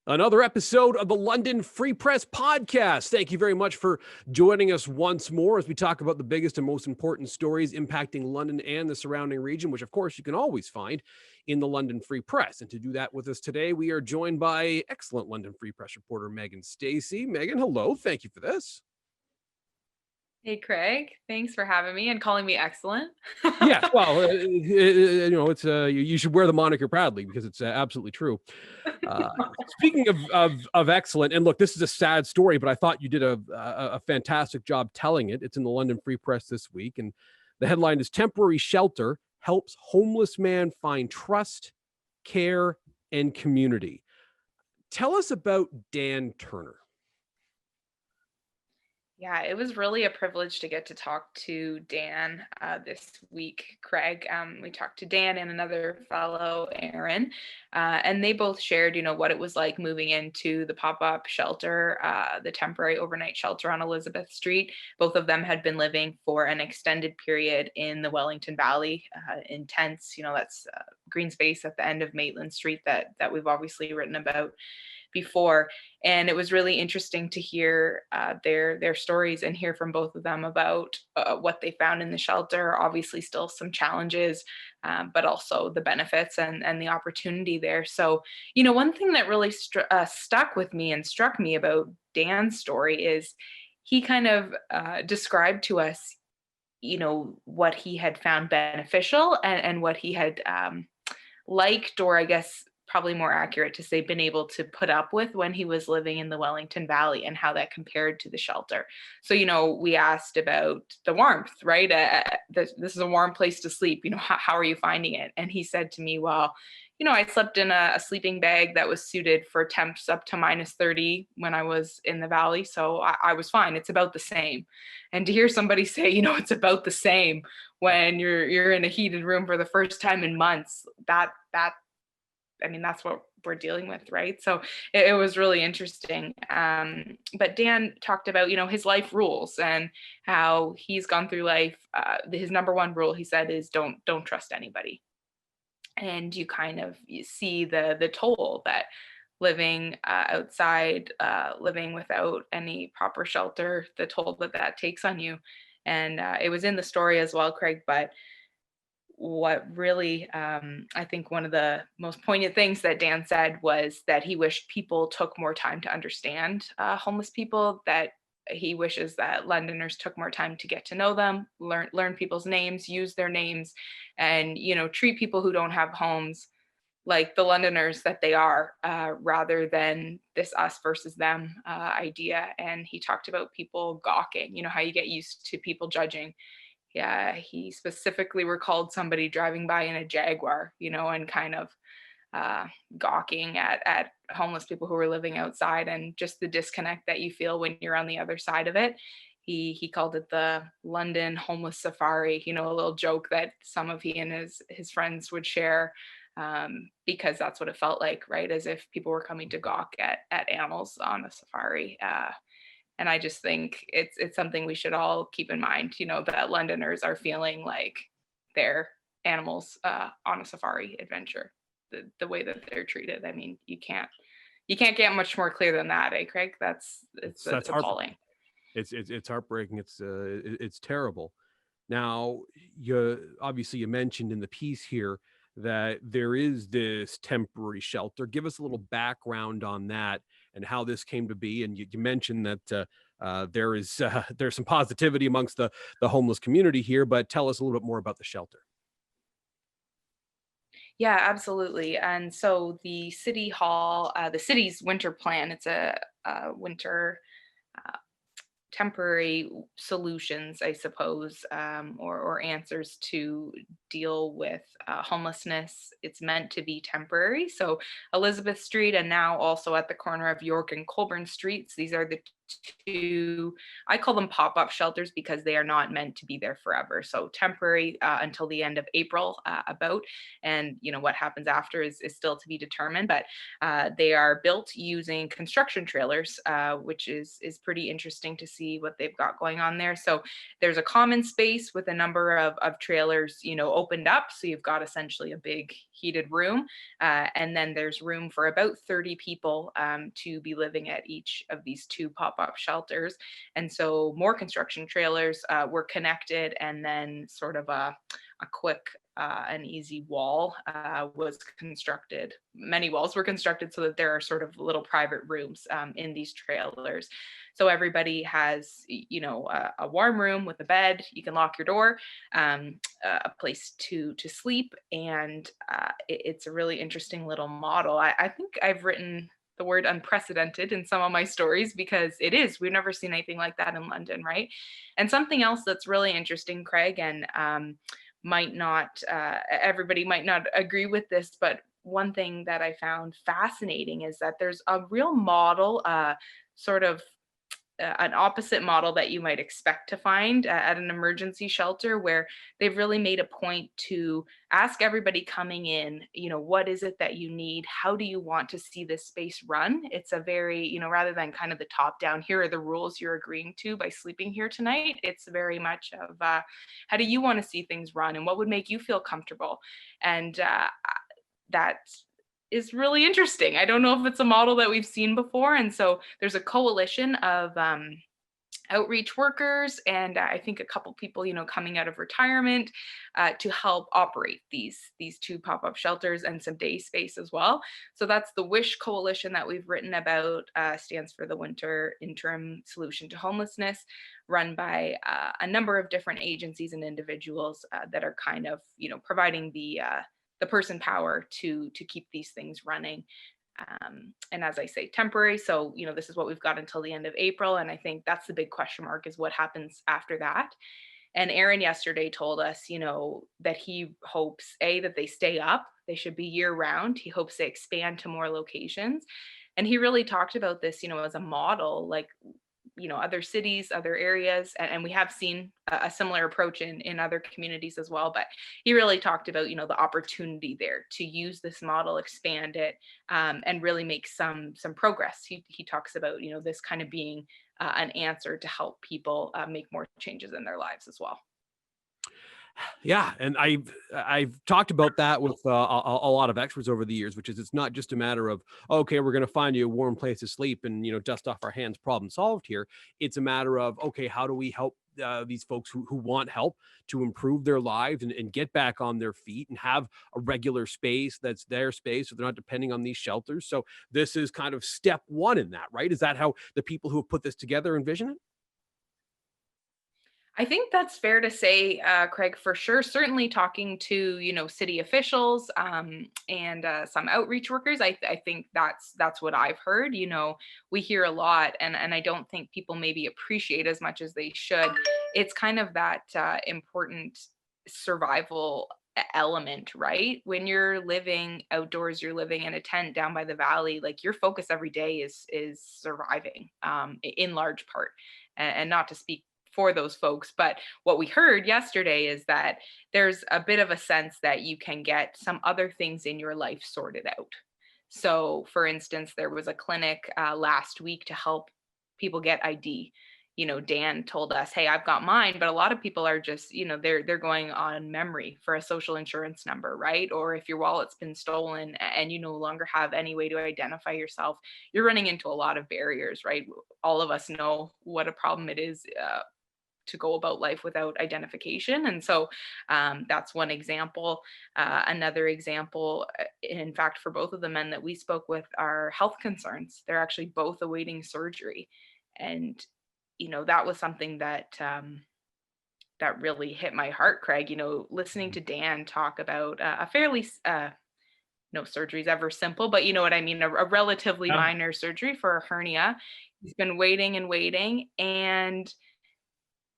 Another episode of the London Free Press podcast. Thank you very much for joining us once more as we talk about the biggest and most important stories impacting London and the surrounding region, which, of course, you can always find in the London Free Press. And to do that with us today, we are joined by excellent London Free Press reporter Megan Stacey. Megan, hello. Thank you for this. Hey, Craig. Thanks for having me and calling me excellent. Yes, well, it's you should wear the moniker proudly because it's absolutely true. Uh, Speaking of excellent, and look, this is a sad story, but I thought you did a fantastic job telling it. It's in the London Free Press this week, and the headline is "Temporary Shelter Helps Homeless Man Find Trust, Care, and Community." Tell us about Dan Turner. Yeah, it was really a privilege to get to talk to Dan this week, Craig. We talked to Dan and another fellow, Aaron, and they both shared, what it was like moving into the pop-up shelter, the temporary overnight shelter on Elizabeth Street. Both of them had been living for an extended period in the Wellington Valley, in tents. That's green space at the end of Maitland Street that we've obviously written about before. And it was really interesting to hear their stories and hear from both of them about what they found in the shelter. Obviously, still some challenges, but also the benefits and the opportunity there. So, one thing that really stuck with me and struck me about Dan's story is he kind of described to us, what he had found beneficial and what he had liked, or I guess probably more accurate to say, been able to put up with when he was living in the Wellington Valley and how that compared to the shelter. So, we asked about the warmth, right? This is a warm place to sleep. How are you finding it? And he said to me, well, I slept in a sleeping bag that was suited for temps up to -30 when I was in the valley. So I was fine. It's about the same. And to hear somebody say, it's about the same when you're in a heated room for the first time in months, that's what we're dealing with, right? So it was really interesting. But Dan talked about, his life rules and how he's gone through life. His number one rule, he said, is don't trust anybody. And you see the toll that living outside, living without any proper shelter, the toll that takes on you. And it was in the story as well, Craig, but what really, I think one of the most poignant things that Dan said was that he wished people took more time to understand homeless people, that he wishes that Londoners took more time to get to know them, learn people's names, use their names, and treat people who don't have homes like the Londoners that they are, rather than this us versus them idea. And he talked about people gawking, how you get used to people judging. Yeah, he specifically recalled somebody driving by in a Jaguar, and kind of gawking at homeless people who were living outside, and just the disconnect that you feel when you're on the other side of it. He called it the London homeless safari, a little joke that some of he and his friends would share, because that's what it felt like, right? As if people were coming to gawk at animals on a safari. And I just think it's something we should all keep in mind, that Londoners are feeling like they're animals on a safari adventure. The way that they're treated. I mean, you can't get much more clear than that, eh, Craig? It's That's heart. appalling. It's heartbreaking. It's terrible. Now, you mentioned in the piece here that there is this temporary shelter. Give us a little background on that and how this came to be. And you mentioned that there's some positivity amongst the homeless community here, but tell us a little bit more about the shelter. Yeah, absolutely. And so the city hall, the city's winter plan, it's a winter uh, temporary solutions, I suppose, or answers to deal with homelessness. It's meant to be temporary. So Elizabeth Street, and now also at the corner of York and Colburn Streets, these are the to, I call them pop-up shelters because they are not meant to be there forever. So temporary until the end of April, about, and what happens after is still to be determined. But they are built using construction trailers, which is pretty interesting to see what they've got going on there. So there's a common space with a number of trailers, opened up. So you've got essentially a big heated room, and then there's room for about 30 people to be living at each of these two pop-up shelters. And so more construction trailers were connected, and then sort of a quick and easy wall was constructed. Many walls were constructed so that there are sort of little private rooms in these trailers. So everybody has, a warm room with a bed. You can lock your door, a place to sleep, and it's a really interesting little model. I think I've written the word unprecedented in some of my stories because it is. We've never seen anything like that in London, right? And something else that's really interesting, Craig, and might not, everybody might not agree with this, but one thing that I found fascinating is that there's a real model, sort of an opposite model that you might expect to find at an emergency shelter, where they've really made a point to ask everybody coming in, what is it that you need? How do you want to see this space run? It's a very, rather than kind of the top down, here are the rules you're agreeing to by sleeping here tonight. It's very much of how do you want to see things run and what would make you feel comfortable? And that is really interesting. I don't know if it's a model that we've seen before. And so there's a coalition of outreach workers, and I think a couple people, coming out of retirement to help operate these two pop-up shelters and some day space as well. So that's the WISH coalition that we've written about, stands for the Winter Interim Solution to Homelessness, run by a number of different agencies and individuals that are kind of, providing the person power to keep these things running. And as I say, temporary. So, this is what we've got until the end of April. And I think that's the big question mark, is what happens after that. And Aaron yesterday told us, that he hopes, that they stay up. They should be year round. He hopes they expand to more locations. And he really talked about this, as a model, like, other cities, other areas, and we have seen a similar approach in other communities as well. But he really talked about, the opportunity there to use this model, expand it, and really make some progress. He talks about, this kind of being an answer to help people make more changes in their lives as well. Yeah, and I've talked about that with a lot of experts over the years, which is, it's not just a matter of, okay, we're going to find you a warm place to sleep and dust off our hands, problem solved here. It's a matter of, okay, how do we help these folks who want help to improve their lives and get back on their feet and have a regular space that's their space, so they're not depending on these shelters. So this is kind of step one in that, right? Is that how the people who have put this together envision it? I think that's fair to say, Craig, for sure. Certainly talking to, city officials, and some outreach workers. I think that's what I've heard. We hear a lot, and I don't think people maybe appreciate as much as they should. It's kind of that important survival element, right? When you're living outdoors, you're living in a tent down by the valley, like your focus every day is surviving, in large part. And not to speak for those folks. But what we heard yesterday is that there's a bit of a sense that you can get some other things in your life sorted out. So, for instance, there was a clinic last week to help people get ID. Dan told us, "Hey, I've got mine," but a lot of people are just, they're going on memory for a social insurance number, right? Or if your wallet's been stolen and you no longer have any way to identify yourself, you're running into a lot of barriers, right? All of us know what a problem it is. To go about life without identification. And so that's one example. Another example, in fact, for both of the men that we spoke with, are health concerns. They're actually both awaiting surgery. And, that was something that that really hit my heart, Craig. Listening to Dan talk about a fairly, no surgery's ever simple, but you know what I mean, a relatively Yeah. minor surgery for a hernia. He's been waiting and waiting. And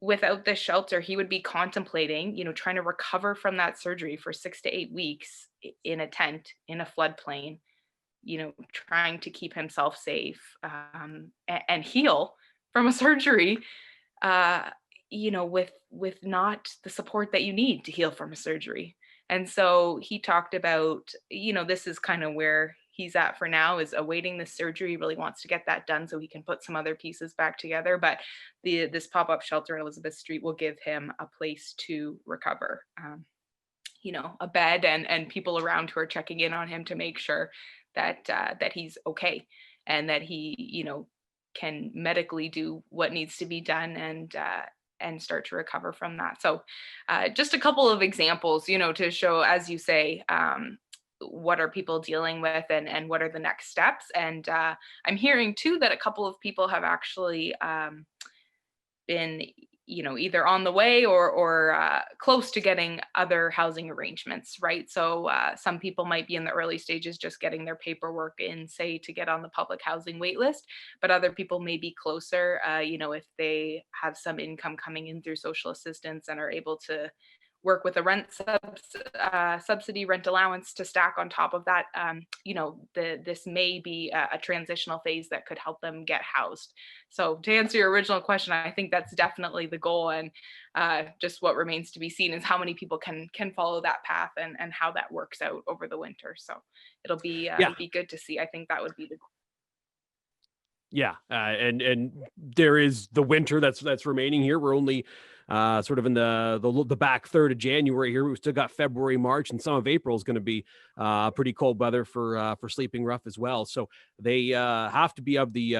without this shelter, he would be contemplating, trying to recover from that surgery for 6 to 8 weeks in a tent, in a floodplain, trying to keep himself safe, and heal from a surgery, uh, with not the support that you need to heal from a surgery. And so he talked about, this is kind of where he's at for now, is awaiting the surgery. He really wants to get that done so he can put some other pieces back together. But this pop-up shelter, Elizabeth Street, will give him a place to recover. A bed and people around who are checking in on him to make sure that he's okay, and that he can medically do what needs to be done, and start to recover from that. So just a couple of examples, to show, as you say, what are people dealing with, and what are the next steps. And I'm hearing too that a couple of people have actually been either on the way or close to getting other housing arrangements, right? So some people might be in the early stages just getting their paperwork in, say, to get on the public housing wait list, but other people may be closer, if they have some income coming in through social assistance and are able to work with a subsidy rent allowance to stack on top of that. This may be a transitional phase that could help them get housed. So to answer your original question, I think that's definitely the goal, and just what remains to be seen is how many people can follow that path, and how that works out over the winter. So it'll be good to see. I think that would be the goal. Yeah, and there is the winter that's remaining here. We're only sort of in the back third of January here. We've still got February, March, and some of April is going to be pretty cold weather for sleeping rough as well. So they have to be of the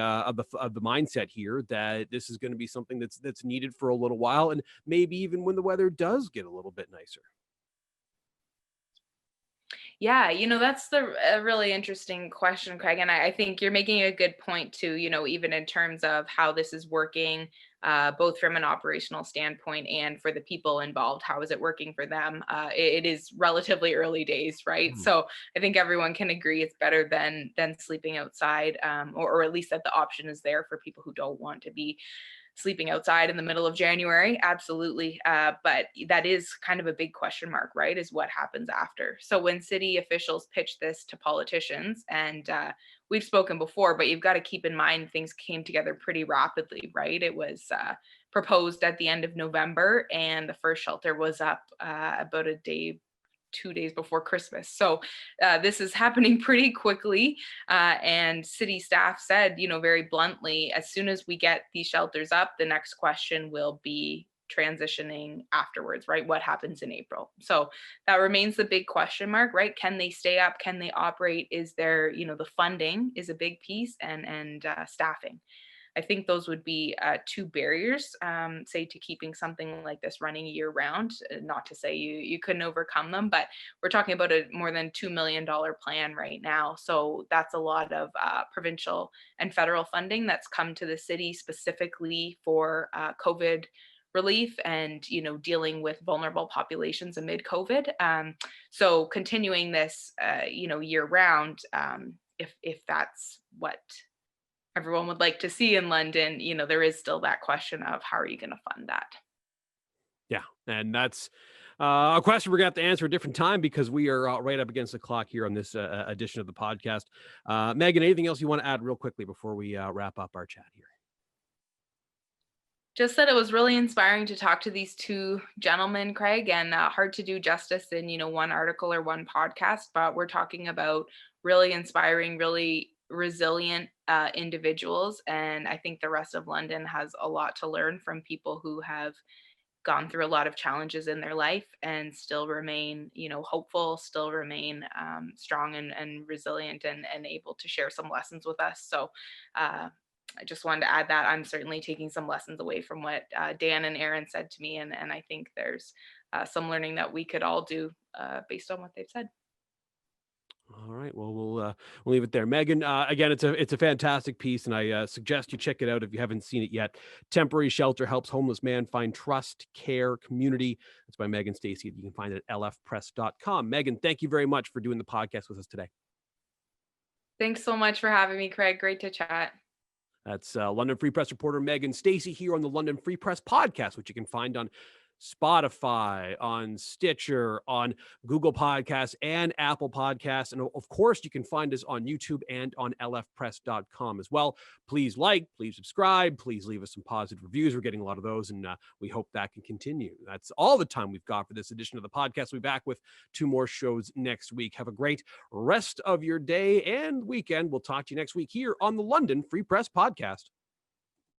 mindset here that this is going to be something that's needed for a little while, and maybe even when the weather does get a little bit nicer. Yeah, that's a really interesting question, Craig. And I think you're making a good point too, even in terms of how this is working, both from an operational standpoint and for the people involved. How is it working for them? It is relatively early days, right? Mhm. So I think everyone can agree it's better than sleeping outside, or at least that the option is there for people who don't want to be sleeping outside in the middle of January. Absolutely. But that is kind of a big question mark, right? Is what happens after. So when city officials pitch this to politicians, and we've spoken before, but you've got to keep in mind things came together pretty rapidly, right? It was proposed at the end of November, and the first shelter was up about 2 days before Christmas. So this is happening pretty quickly. And city staff said, very bluntly, as soon as we get these shelters up, the next question will be transitioning afterwards, right? What happens in April? So that remains the big question mark, right? Can they stay up? Can they operate? Is there, the funding is a big piece, and staffing. I think those would be two barriers, say, to keeping something like this running year round. Not to say you couldn't overcome them, but we're talking about a more than $2 million plan right now. So that's a lot of provincial and federal funding that's come to the city specifically for COVID relief, and dealing with vulnerable populations amid COVID. So continuing this, year round, if that's what everyone would like to see in London, there is still that question of how are you going to fund that? Yeah, and that's a question we're going to have to answer a different time, because we are right up against the clock here on this edition of the podcast. Megan, anything else you want to add real quickly before we wrap up our chat here? Just that it was really inspiring to talk to these two gentlemen, Craig, and hard to do justice in, one article or one podcast, but we're talking about really inspiring, really resilient individuals. And I think the rest of London has a lot to learn from people who have gone through a lot of challenges in their life and still remain, hopeful, still remain strong and resilient, and able to share some lessons with us. So I just wanted to add that I'm certainly taking some lessons away from what Dan and Aaron said to me. And I think there's some learning that we could all do based on what they've said. All right. Well, we'll leave it there. Megan, again, it's a fantastic piece, and I suggest you check it out if you haven't seen it yet. Temporary Shelter Helps Homeless Man Find Trust, Care, Community. That's by Megan Stacey. You can find it at lfpress.com. Megan, thank you very much for doing the podcast with us today. Thanks so much for having me, Craig. Great to chat. That's London Free Press reporter Megan Stacey here on the London Free Press podcast, which you can find on Spotify, on Stitcher, on Google Podcasts and Apple Podcasts. And of course, you can find us on YouTube and on lfpress.com as well. Please like, please subscribe, please leave us some positive reviews. We're getting a lot of those, and we hope that can continue. That's all the time we've got for this edition of the podcast. We'll be back with 2 more shows next week. Have a great rest of your day and weekend. We'll talk to you next week here on the London Free Press Podcast.